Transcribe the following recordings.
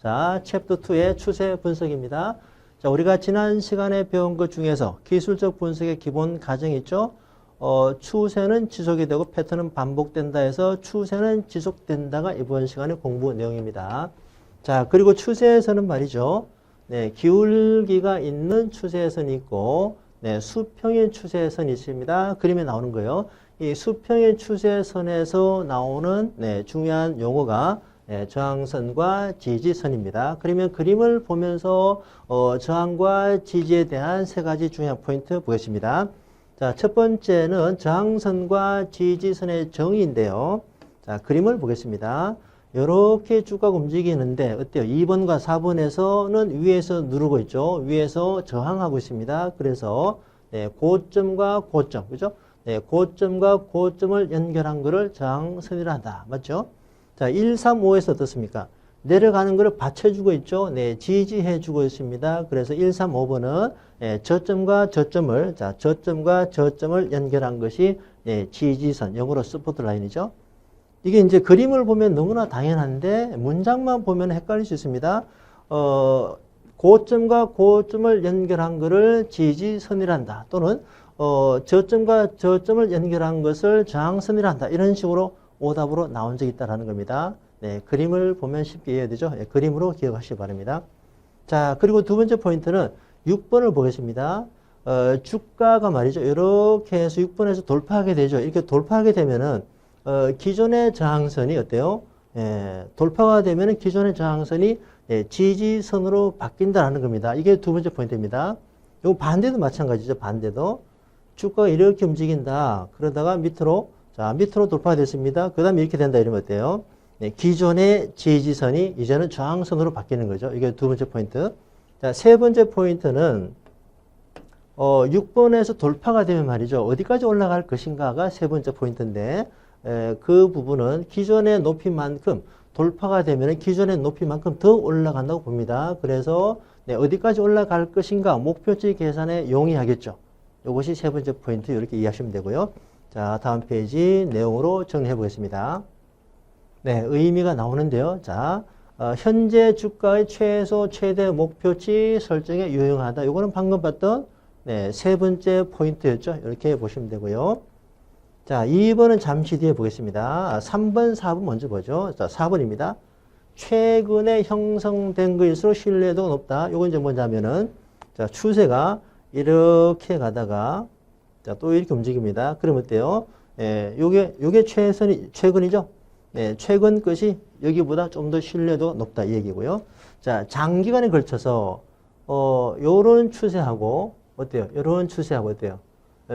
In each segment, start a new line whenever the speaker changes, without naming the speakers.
자, 챕터 2의 추세 분석입니다. 자, 우리가 지난 시간에 배운 것 중에서 기술적 분석의 기본 가정이 있죠. 추세는 지속이 되고 패턴은 반복된다 해서 추세는 지속된다가 이번 시간의 공부 내용입니다. 자, 그리고 추세에서는 말이죠. 네, 기울기가 있는 추세선이 있고, 네, 수평의 추세선이 있습니다. 그림에 나오는 거예요. 이 수평의 추세선에서 나오는 네, 중요한 용어가 네, 저항선과 지지선입니다. 그러면 그림을 보면서 저항과 지지에 대한 세 가지 중요한 포인트 보겠습니다. 자, 첫 번째는 저항선과 지지선의 정의인데요. 자, 그림을 보겠습니다. 이렇게 쭉 가고 움직이는데 어때요? 2번과 4번에서는 위에서 누르고 있죠. 위에서 저항하고 있습니다. 그래서 네, 고점과 고점, 그죠? 네, 고점과 고점을 연결한 거를 저항선이라 한다. 맞죠? 자, 1, 3, 5에서 어떻습니까? 내려가는 거를 받쳐주고 있죠. 네, 지지해주고 있습니다. 그래서 1, 3, 5번은 네, 저점과 저점을, 자, 저점과 저점을 연결한 것이 네, 지지선, 영어로 서포트 라인이죠. 이게 이제 그림을 보면 너무나 당연한데 문장만 보면 헷갈릴 수 있습니다. 고점과 고점을 연결한 거를 지지선이란다. 또는 저점과 저점을 연결한 것을 저항선이란다. 이런 식으로 오답으로 나온 적이 있다는 겁니다. 네, 그림을 보면 쉽게 이해해야 되죠. 네, 그림으로 기억하시기 바랍니다. 자, 그리고 두 번째 포인트는 6번을 보겠습니다. 주가가 말이죠. 이렇게 해서 6번에서 돌파하게 되죠. 이렇게 돌파하게 되면은 기존의 저항선이 어때요? 예, 돌파가 되면은 기존의 저항선이 예, 지지선으로 바뀐다는 겁니다. 이게 두 번째 포인트입니다. 요 반대도 마찬가지죠. 반대도 주가가 이렇게 움직인다. 그러다가 밑으로 자, 밑으로 돌파됐습니다. 그 다음에 이렇게 된다 이러면 어때요? 네, 기존의 지지선이 이제는 저항선으로 바뀌는 거죠. 이게 두 번째 포인트. 자, 세 번째 포인트는 6번에서 돌파가 되면 말이죠. 어디까지 올라갈 것인가가 세 번째 포인트인데 그 부분은 기존의 높이만큼 돌파가 되면 기존의 높이만큼 더 올라간다고 봅니다. 그래서 네, 어디까지 올라갈 것인가 목표치 계산에 용이하겠죠. 이것이 세 번째 포인트 이렇게 이해하시면 되고요. 자, 다음 페이지 내용으로 정리해 보겠습니다. 네, 의미가 나오는데요. 자, 현재 주가의 최소 최대 목표치 설정에 유용하다. 이거는 방금 봤던 네, 세 번째 포인트였죠. 이렇게 보시면 되고요. 자, 2번은 잠시 뒤에 보겠습니다. 3번, 4번 먼저 보죠. 자, 4번입니다. 최근에 형성된 것일수록 신뢰도가 높다. 이건 이제 뭐냐면은 자, 추세가 이렇게 가다가 자, 또 이렇게 움직입니다. 그럼 어때요? 예, 요게 최근이죠? 네, 최근 것이 여기보다 좀 더 신뢰도가 높다. 이 얘기고요. 자, 장기간에 걸쳐서, 요런 추세하고, 어때요? 요런 추세하고 어때요?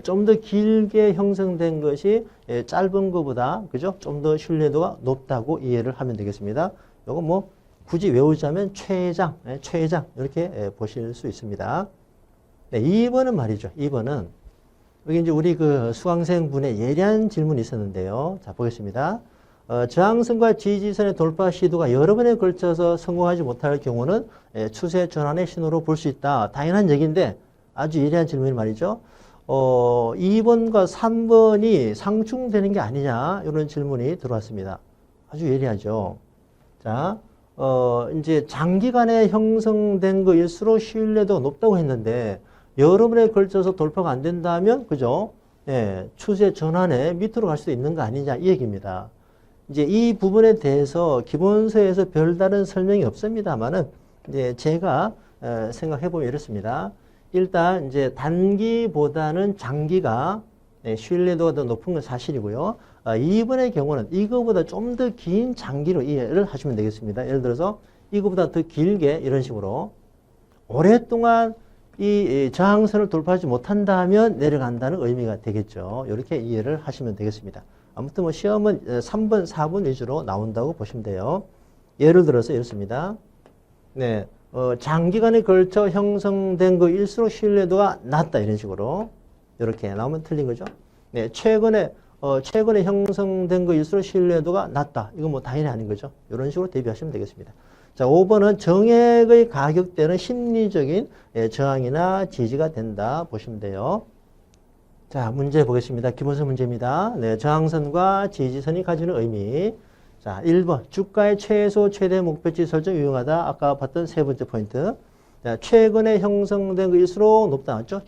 좀 더 길게 형성된 것이 짧은 것보다, 그죠? 좀 더 신뢰도가 높다고 이해를 하면 되겠습니다. 요거 뭐, 굳이 외우자면 최장, 이렇게 보실 수 있습니다. 네, 2번은 말이죠. 2번은, 여기 이제 우리 그 수강생 분의 예리한 질문이 있었는데요. 자, 보겠습니다. 저항선과 지지선의 돌파 시도가 여러 번에 걸쳐서 성공하지 못할 경우는 추세 전환의 신호로 볼 수 있다. 당연한 얘기인데 아주 예리한 질문이 말이죠. 2번과 3번이 상충되는 게 아니냐 이런 질문이 들어왔습니다. 아주 예리하죠. 자, 이제 장기간에 형성된 거일수록 신뢰도가 높다고 했는데 여러 번에 걸쳐서 돌파가 안 된다면 그죠? 예, 추세 전환에 밑으로 갈 수도 있는 거 아니냐 이 얘기입니다. 이제 이 부분에 대해서 기본서에서 별다른 설명이 없습니다만은 이제 제가 생각해 보면 이렇습니다. 일단 이제 단기보다는 장기가 신뢰도가 더 높은 건 사실이고요. 2번의 경우는 이거보다 좀 더 긴 장기로 이해를 하시면 되겠습니다. 예를 들어서 이거보다 더 길게 이런 식으로 오랫동안 이 저항선을 돌파하지 못한다면 내려간다는 의미가 되겠죠. 이렇게 이해를 하시면 되겠습니다. 아무튼 뭐 시험은 3번, 4번 위주로 나온다고 보시면 돼요. 예를 들어서 이렇습니다. 네, 장기간에 걸쳐 형성된 거일수록 신뢰도가 낮다 이런 식으로 이렇게 나오면 틀린 거죠. 네, 최근에 형성된 거일수록 신뢰도가 낮다. 이건 뭐 당연히 아닌 거죠. 이런 식으로 대비하시면 되겠습니다. 자, 5번은 정액의 가격대는 심리적인 저항이나 지지가 된다 보시면 돼요. 자, 문제 보겠습니다. 기본서 문제입니다. 네, 저항선과 지지선이 가지는 의미. 자, 1번. 주가의 최소, 최대 목표치 설정 유용하다. 아까 봤던 세 번째 포인트. 자, 최근에 형성된 것일수록 높다. 맞죠?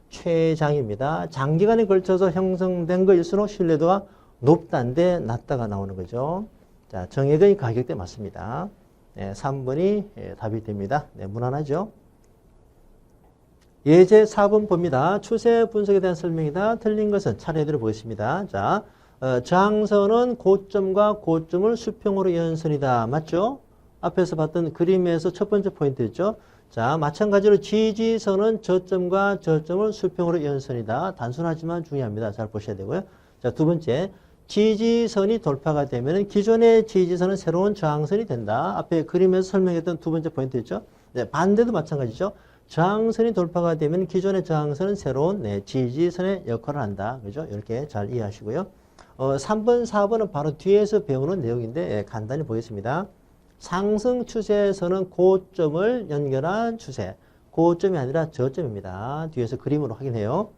최장입니다. 장기간에 걸쳐서 형성된 것일수록 신뢰도가 높다인데 낮다가 나오는 거죠. 자, 정액의 가격대 맞습니다. 네, 3번이 답이 됩니다. 네, 무난하죠? 예제 4번 봅니다. 추세 분석에 대한 설명이다. 틀린 것은 차례 들어보겠습니다. 자, 저항선은 고점과 고점을 수평으로 연선이다. 맞죠? 앞에서 봤던 그림에서 첫 번째 포인트였죠. 자, 마찬가지로 지지선은 저점과 저점을 수평으로 연선이다. 단순하지만 중요합니다. 잘 보셔야 되고요. 자, 두 번째. 지지선이 돌파가 되면 기존의 지지선은 새로운 저항선이 된다. 앞에 그림에서 설명했던 두 번째 포인트였죠. 네, 반대도 마찬가지죠. 저항선이 돌파가 되면 기존의 저항선은 새로운 지지선의 역할을 한다. 그죠? 이렇게 잘 이해하시고요. 3번, 4번은 바로 뒤에서 배우는 내용인데 간단히 보겠습니다. 상승 추세에서는 고점을 연결한 추세. 고점이 아니라 저점입니다. 뒤에서 그림으로 확인해요.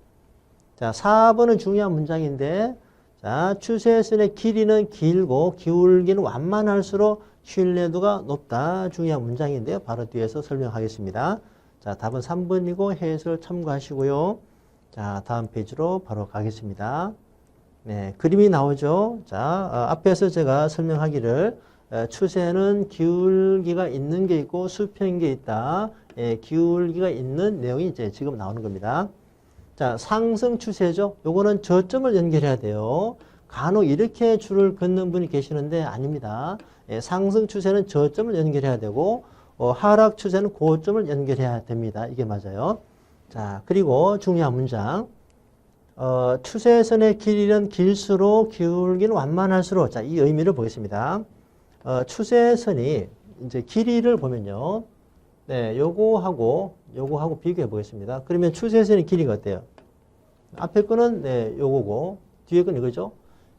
자, 4번은 중요한 문장인데 자, 추세선의 길이는 길고 기울기는 완만할수록 신뢰도가 높다. 중요한 문장인데요. 바로 뒤에서 설명하겠습니다. 자, 답은 3번이고 해설 참고하시고요. 자, 다음 페이지로 바로 가겠습니다. 네, 그림이 나오죠. 자, 앞에서 제가 설명하기를 추세는 기울기가 있는 게 있고 수평인 게 있다. 기울기가 있는 내용이 이제 지금 나오는 겁니다. 자, 상승 추세죠. 요거는 저점을 연결해야 돼요. 간혹 이렇게 줄을 긋는 분이 계시는데 아닙니다. 상승 추세는 저점을 연결해야 되고 하락 추세는 고점을 연결해야 됩니다. 이게 맞아요. 자, 그리고 중요한 문장. 추세선의 길이는 길수록 기울기는 완만할수록 자, 이 의미를 보겠습니다. 추세선이 이제 길이를 보면요. 네, 요거하고 비교해 보겠습니다. 그러면 추세선의 길이가 어때요? 앞에 거는 네, 요거고 뒤에 건 이거죠.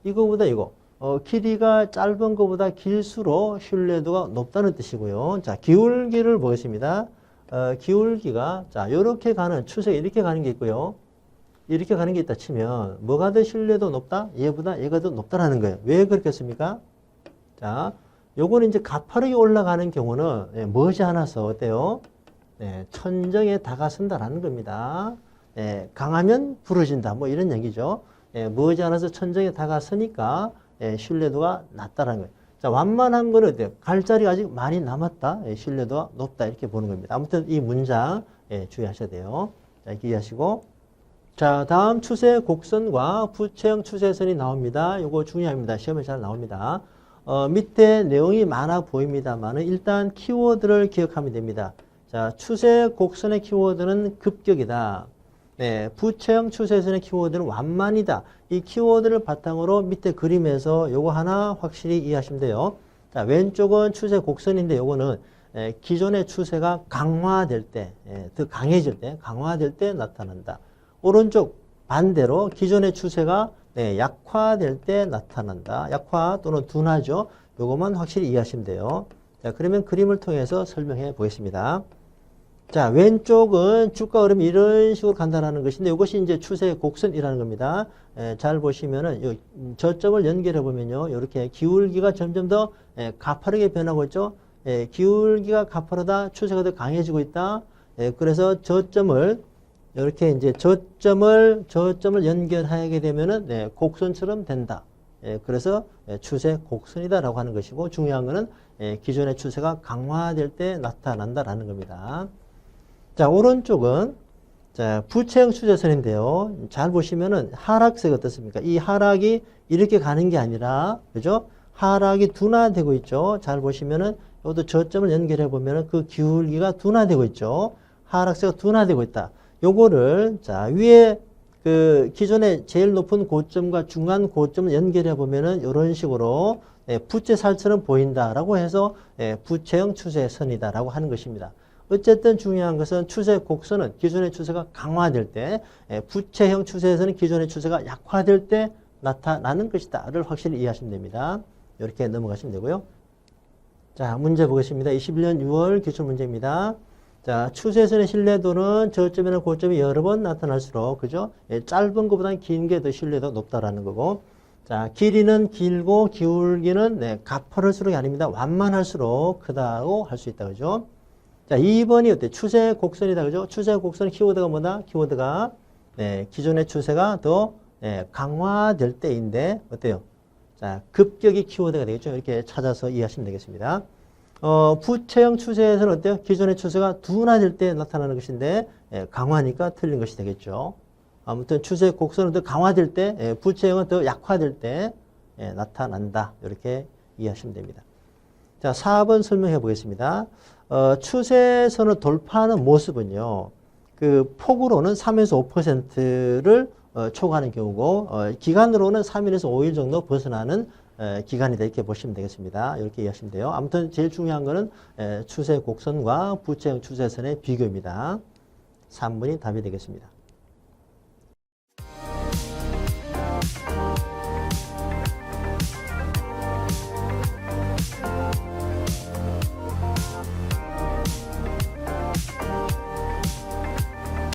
이거보다 이거. 길이가 짧은 것보다 길수록 신뢰도가 높다는 뜻이고요. 자, 기울기를 보겠습니다. 기울기가 자, 요렇게 가는 추세가 이렇게 가는 게 있고요. 이렇게 가는 게 있다 치면 뭐가 더 신뢰도 높다? 얘보다 얘가 더 높다라는 거예요. 왜 그렇겠습니까? 자, 요거는 이제 가파르게 올라가는 경우는 머지않아서 어때요? 네, 천정에 다가선다라는 겁니다. 네, 강하면 부러진다. 뭐 이런 얘기죠. 머지않아서 천정에 다가서니까 신뢰도가 낮다라는 거예요. 자, 완만한 거는 어때요? 갈 자리가 아직 많이 남았다. 신뢰도가 높다. 이렇게 보는 겁니다. 아무튼 이 문장 주의하셔야 돼요. 자, 이렇게 이해하시고. 자, 다음 추세 곡선과 부채형 추세선이 나옵니다. 이거 중요합니다. 시험에 잘 나옵니다. 밑에 내용이 많아 보입니다만 일단 키워드를 기억하면 됩니다. 자, 추세 곡선의 키워드는 급격이다. 네, 부채형 추세선의 키워드는 완만이다. 이 키워드를 바탕으로 밑에 그림에서 요거 하나 확실히 이해하시면 돼요. 자, 왼쪽은 추세 곡선인데 요거는 기존의 추세가 강화될 때, 더 강해질 때, 강화될 때 나타난다. 오른쪽 반대로 기존의 추세가 약화될 때 나타난다. 약화 또는 둔화죠. 요것만 확실히 이해하시면 돼요. 자, 그러면 그림을 통해서 설명해 보겠습니다. 자, 왼쪽은 주가 흐름이 이런 식으로 간다는 것인데 이것이 이제 추세 곡선이라는 겁니다. 잘 보시면은 요 저점을 연결해 보면요. 이렇게 기울기가 점점 더 가파르게 변하고 있죠. 기울기가 가파르다. 추세가 더 강해지고 있다. 그래서 저점을 이렇게 이제 저점을 연결하게 되면은 곡선처럼 된다. 그래서 추세 곡선이다라고 하는 것이고 중요한 거는 기존의 추세가 강화될 때 나타난다라는 겁니다. 자, 오른쪽은 자, 부채형 추세선인데요. 잘 보시면은 하락세가 어떻습니까? 이 하락이 이렇게 가는 게 아니라 그죠? 하락이 둔화되고 있죠. 잘 보시면은 이것도 저점을 연결해 보면은 그 기울기가 둔화되고 있죠. 하락세가 둔화되고 있다. 요거를 자, 위에 그 기존의 제일 높은 고점과 중간 고점을 연결해 보면은 이런 식으로 부채살처럼 보인다라고 해서 부채형 추세선이다라고 하는 것입니다. 어쨌든 중요한 것은 추세 곡선은 기존의 추세가 강화될 때, 부채형 추세에서는 기존의 추세가 약화될 때 나타나는 것이다를 확실히 이해하시면 됩니다. 이렇게 넘어가시면 되고요. 자, 문제 보겠습니다. 21년 6월 기출문제입니다. 자, 추세선의 신뢰도는 저점이나 고점이 여러 번 나타날수록, 그죠? 짧은 것보다는 긴 게 더 신뢰도가 높다라는 거고, 자, 길이는 길고 기울기는 네, 가파를수록이 아닙니다. 완만할수록 크다고 할 수 있다. 그죠? 자, 2번이 어때? 추세 곡선이다. 그죠? 추세 곡선 키워드가 뭐다? 키워드가 네, 기존의 추세가 더 네, 강화될 때인데 어때요? 자, 급격이 키워드가 되겠죠. 이렇게 찾아서 이해하시면 되겠습니다. 부채형 추세에서는 어때요? 기존의 추세가 둔화될 때 나타나는 것인데 예, 강화니까 틀린 것이 되겠죠. 아무튼 추세 곡선은 더 강화될 때, 예, 부채형은 더 약화될 때 예, 나타난다. 이렇게 이해하시면 됩니다. 자, 4번 설명해 보겠습니다. 추세선을 돌파하는 모습은요. 그 폭으로는 3에서 5%를 초과하는 경우고 기간으로는 3일에서 5일 정도 벗어나는 기간이다 이렇게 보시면 되겠습니다. 이렇게 이해하시면 돼요. 아무튼 제일 중요한 거는 추세 곡선과 부채형 추세선의 비교입니다. 3번이 답이 되겠습니다.